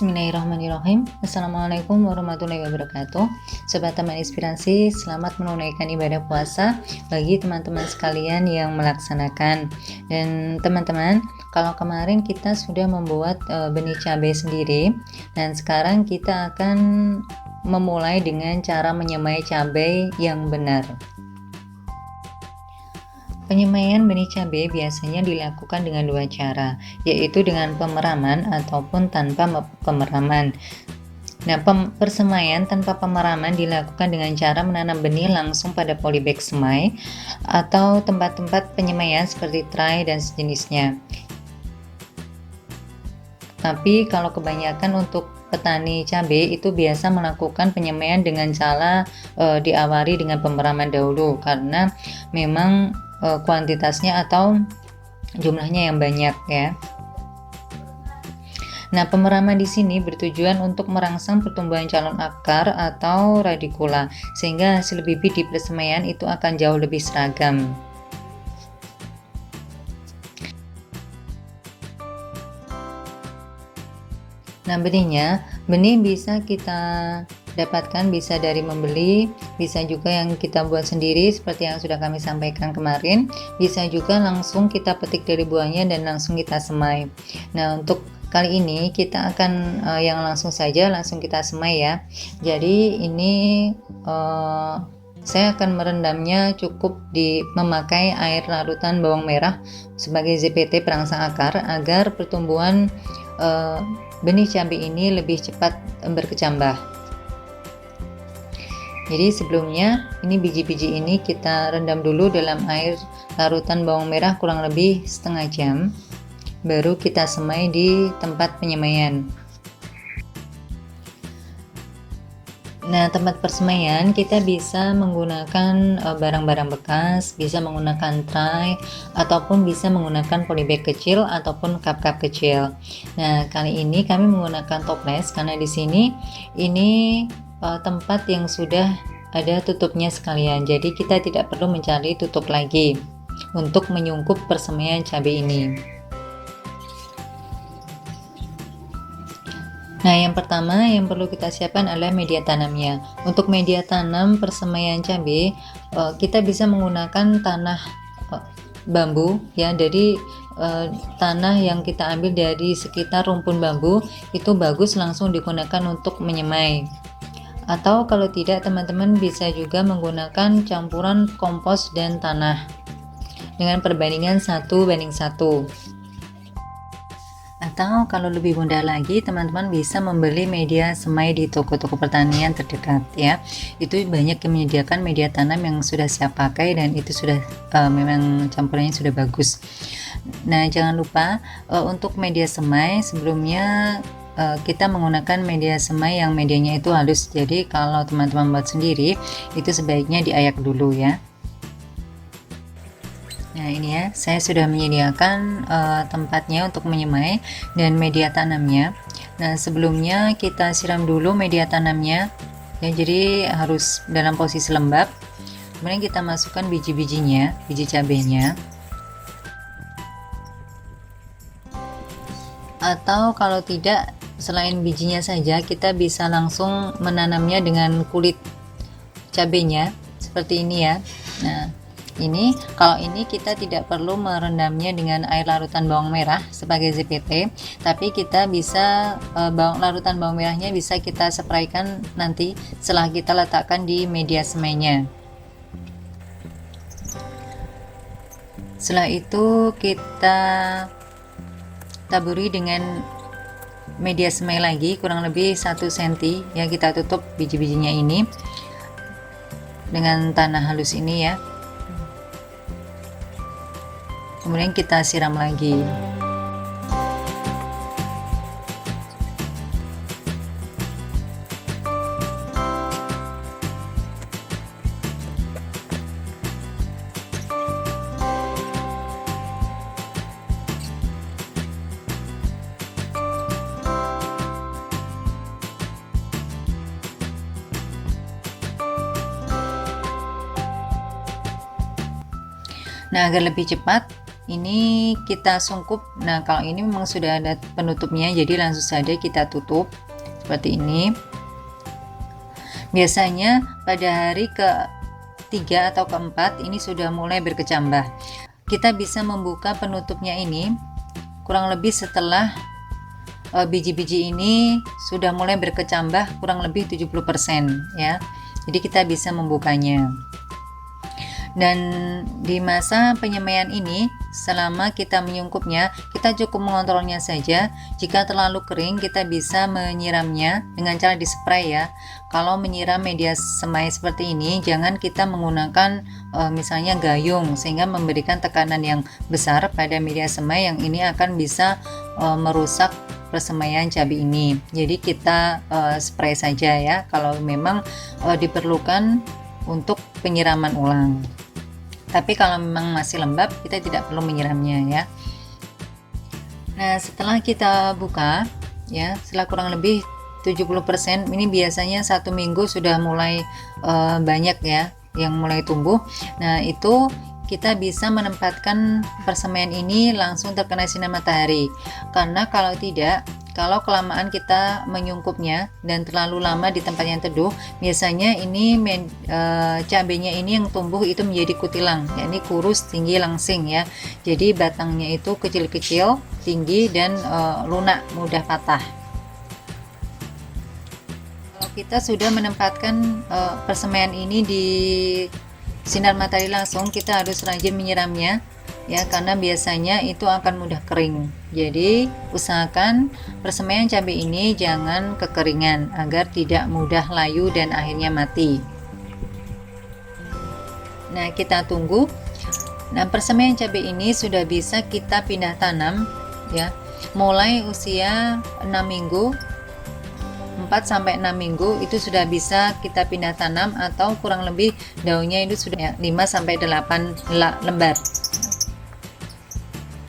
Bismillahirrahmanirrahim. Assalamualaikum warahmatullahi wabarakatuh. Sobat Teman Inspirasi, selamat menunaikan ibadah puasa bagi teman-teman sekalian yang melaksanakan. Dan teman-teman, kalau kemarin kita sudah membuat benih cabai sendiri, dan sekarang kita akan memulai dengan cara menyemai cabai yang benar. Penyemaian benih cabai biasanya dilakukan dengan dua cara, yaitu dengan pemeraman ataupun tanpa pemeraman. Nah, persemaian tanpa pemeraman dilakukan dengan cara menanam benih langsung pada polybag semai atau tempat-tempat penyemaian seperti tray dan sejenisnya. Tapi kalau kebanyakan untuk petani cabai itu biasa melakukan penyemaian dengan cara diawali dengan pemeraman dahulu, karena memang kuantitasnya atau jumlahnya yang banyak ya. Nah, pemeraman di sini bertujuan untuk merangsang pertumbuhan calon akar atau radikula, sehingga hasil bibit di persemaian itu akan jauh lebih seragam. Nah, benih bisa kita dapatkan bisa dari membeli, bisa juga yang kita buat sendiri seperti yang sudah kami sampaikan kemarin, bisa juga langsung kita petik dari buahnya dan langsung kita semai. Nah, untuk kali ini kita akan yang langsung kita semai ya. Jadi ini saya akan merendamnya cukup memakai air larutan bawang merah sebagai ZPT perangsang akar agar pertumbuhan benih cabai ini lebih cepat berkecambah. Jadi sebelumnya ini biji-biji ini kita rendam dulu dalam air larutan bawang merah kurang lebih setengah jam, baru kita semai di tempat penyemaian. Nah, tempat persemaian kita bisa menggunakan barang-barang bekas, bisa menggunakan tray, ataupun bisa menggunakan polybag kecil ataupun cup-cup kecil. Nah, kali ini kami menggunakan toples karena di sini ini tempat yang sudah ada tutupnya sekalian, jadi kita tidak perlu mencari tutup lagi untuk menyungkup persemaian cabai ini. Nah, yang pertama yang perlu kita siapkan adalah media tanamnya. Untuk media tanam persemaian cabai, kita bisa menggunakan tanah bambu ya, dari tanah yang kita ambil dari sekitar rumpun bambu itu bagus langsung digunakan untuk menyemai. Atau kalau tidak, teman-teman bisa juga menggunakan campuran kompos dan tanah dengan perbandingan 1:1. Atau kalau lebih mudah lagi, teman-teman bisa membeli media semai di toko-toko pertanian terdekat ya. Itu banyak yang menyediakan media tanam yang sudah siap pakai dan itu sudah memang campurannya sudah bagus. Nah, jangan lupa untuk media semai sebelumnya kita menggunakan media semai yang medianya itu halus. Jadi kalau teman-teman buat sendiri itu sebaiknya diayak dulu ya. Nah, ini ya, saya sudah menyediakan tempatnya untuk menyemai dan media tanamnya. Nah, sebelumnya kita siram dulu media tanamnya ya, jadi harus dalam posisi lembab. Kemudian kita masukkan biji-bijinya, biji cabenya. Atau kalau tidak, selain bijinya saja, kita bisa langsung menanamnya dengan kulit cabenya seperti ini ya. Nah, kalau ini kita tidak perlu merendamnya dengan air larutan bawang merah sebagai ZPT, tapi kita bisa larutan bawang merahnya bisa kita spraykan nanti setelah kita letakkan di media semainya. Setelah itu kita taburi dengan media semai lagi kurang lebih 1 cm ya, kita tutup biji-bijinya ini dengan tanah halus ini ya. Kemudian kita siram lagi. Nah, agar lebih cepat ini kita sungkup. Nah, kalau ini memang sudah ada penutupnya, jadi langsung saja kita tutup seperti ini. Biasanya pada hari ke-3 atau ke-4 ini sudah mulai berkecambah. Kita bisa membuka penutupnya ini kurang lebih setelah biji-biji ini sudah mulai berkecambah kurang lebih 70% ya. Jadi kita bisa membukanya. Dan di masa penyemaian ini, selama kita menyungkupnya, kita cukup mengontrolnya saja. Jika terlalu kering, kita bisa menyiramnya dengan cara dispray ya. Kalau menyiram media semai seperti ini, jangan kita menggunakan misalnya gayung, sehingga memberikan tekanan yang besar pada media semai yang ini akan bisa merusak persemaian cabai ini. Jadi kita spray saja ya, kalau memang diperlukan untuk penyiraman ulang. Tapi kalau memang masih lembab, kita tidak perlu menyiramnya ya. Nah, setelah kita buka ya, setelah kurang lebih 70%, ini biasanya 1 minggu sudah mulai banyak ya yang mulai tumbuh. Nah, itu kita bisa menempatkan persemaian ini langsung terkena sinar matahari. Karena kalau tidak, kalau kelamaan kita menyungkupnya dan terlalu lama di tempat yang teduh, biasanya ini cabenya ini yang tumbuh itu menjadi kutilang, yakni kurus, tinggi, langsing ya. Jadi batangnya itu kecil-kecil, tinggi dan lunak, mudah patah. Kalau kita sudah menempatkan persemaian ini di sinar matahari langsung, kita harus rajin menyiramnya ya, karena biasanya itu akan mudah kering. Jadi usahakan persemaian cabai ini jangan kekeringan agar tidak mudah layu dan akhirnya mati. Nah, kita tunggu. Nah, persemaian cabai ini sudah bisa kita pindah tanam ya, mulai usia 6 minggu, 4-6 minggu itu sudah bisa kita pindah tanam, atau kurang lebih daunnya itu sudah 5-8 lembar.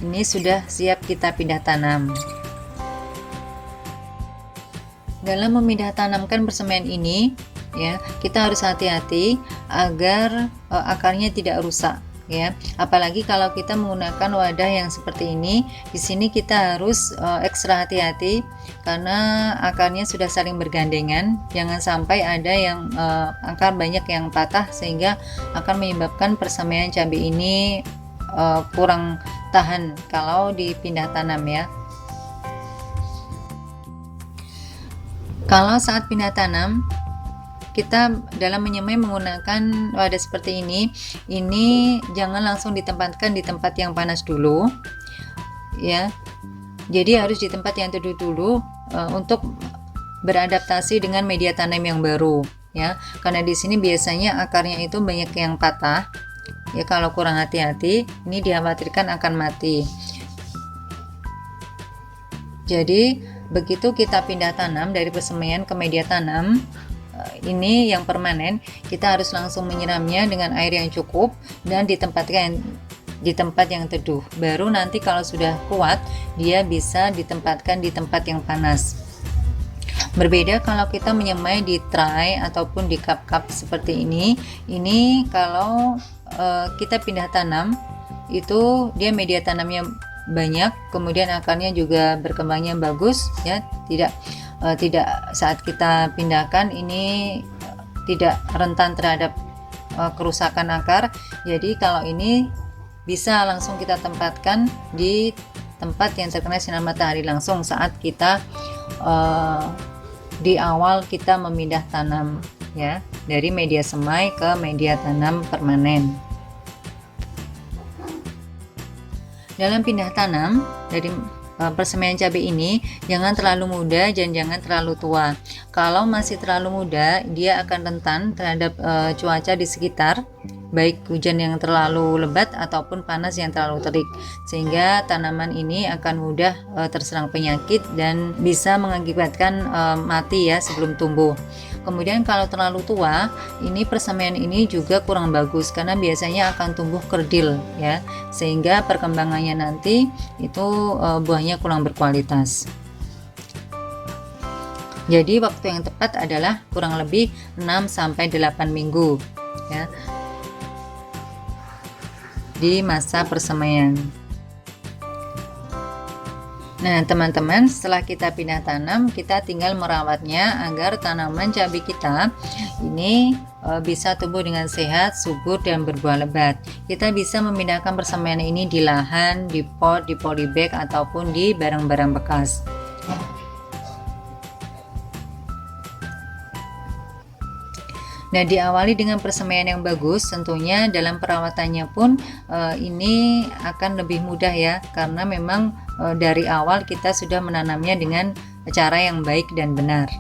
Ini sudah siap kita pindah tanam. Dalam memindah tanamkan persemaian ini ya, kita harus hati-hati agar akarnya tidak rusak ya. Apalagi kalau kita menggunakan wadah yang seperti ini. Di sini kita harus ekstra hati-hati karena akarnya sudah saling bergandengan. Jangan sampai ada yang akar banyak yang patah sehingga akan menyebabkan persemaian cabai ini kurang tahan kalau dipindah tanam ya. Kalau saat pindah tanam, kita dalam menyemai menggunakan wadah seperti ini jangan langsung ditempatkan di tempat yang panas dulu ya. Jadi harus di tempat yang teduh dulu untuk beradaptasi dengan media tanam yang baru ya. Karena di sini biasanya akarnya itu banyak yang patah. Ya, kalau kurang hati-hati, ini dikhawatirkan akan mati. Jadi, begitu kita pindah tanam dari persemaian ke media tanam, ini yang permanen, kita harus langsung menyiramnya dengan air yang cukup dan ditempatkan di tempat yang teduh. Baru nanti kalau sudah kuat, dia bisa ditempatkan di tempat yang panas. Berbeda kalau kita menyemai di tray ataupun di cup-cup seperti ini. Ini kalau kita pindah tanam, itu dia media tanamnya banyak, kemudian akarnya juga berkembangnya bagus ya. Tidak saat kita pindahkan ini tidak rentan terhadap kerusakan akar. Jadi kalau ini bisa langsung kita tempatkan di tempat yang terkena sinar matahari langsung saat kita di awal kita memindah tanam ya, dari media semai ke media tanam permanen. Dalam pindah tanam dari persemaian cabai ini, jangan terlalu muda dan jangan terlalu tua. Kalau masih terlalu muda, dia akan rentan terhadap cuaca di sekitar, baik hujan yang terlalu lebat ataupun panas yang terlalu terik, sehingga tanaman ini akan mudah terserang penyakit dan bisa mengakibatkan mati ya sebelum tumbuh. Kemudian kalau terlalu tua, ini persemaian ini juga kurang bagus karena biasanya akan tumbuh kerdil ya, sehingga perkembangannya nanti itu buahnya kurang berkualitas. Jadi waktu yang tepat adalah kurang lebih 6-8 minggu ya, di masa persemaian. Nah, teman-teman, setelah kita pindah tanam, kita tinggal merawatnya agar tanaman cabai kita ini bisa tumbuh dengan sehat, subur, dan berbuah lebat. Kita bisa memindahkan persemaian ini di lahan, di pot, di polybag, ataupun di barang-barang bekas. Nah, diawali dengan persemaian yang bagus, tentunya dalam perawatannya pun ini akan lebih mudah ya, karena memang dari awal kita sudah menanamnya dengan cara yang baik dan benar.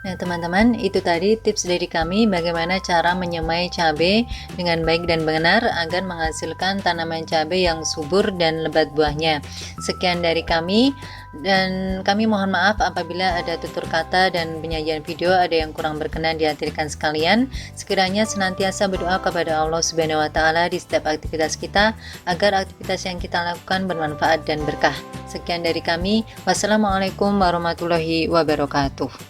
Nah, teman-teman, itu tadi tips dari kami bagaimana cara menyemai cabai dengan baik dan benar agar menghasilkan tanaman cabai yang subur dan lebat buahnya. Sekian dari kami, dan kami mohon maaf apabila ada tutur kata dan penyajian video ada yang kurang berkenan di hati rekan sekalian. Sekiranya senantiasa berdoa kepada Allah Subhanahu wa taala di setiap aktivitas kita agar aktivitas yang kita lakukan bermanfaat dan berkah. Sekian dari kami. Wassalamualaikum warahmatullahi wabarakatuh.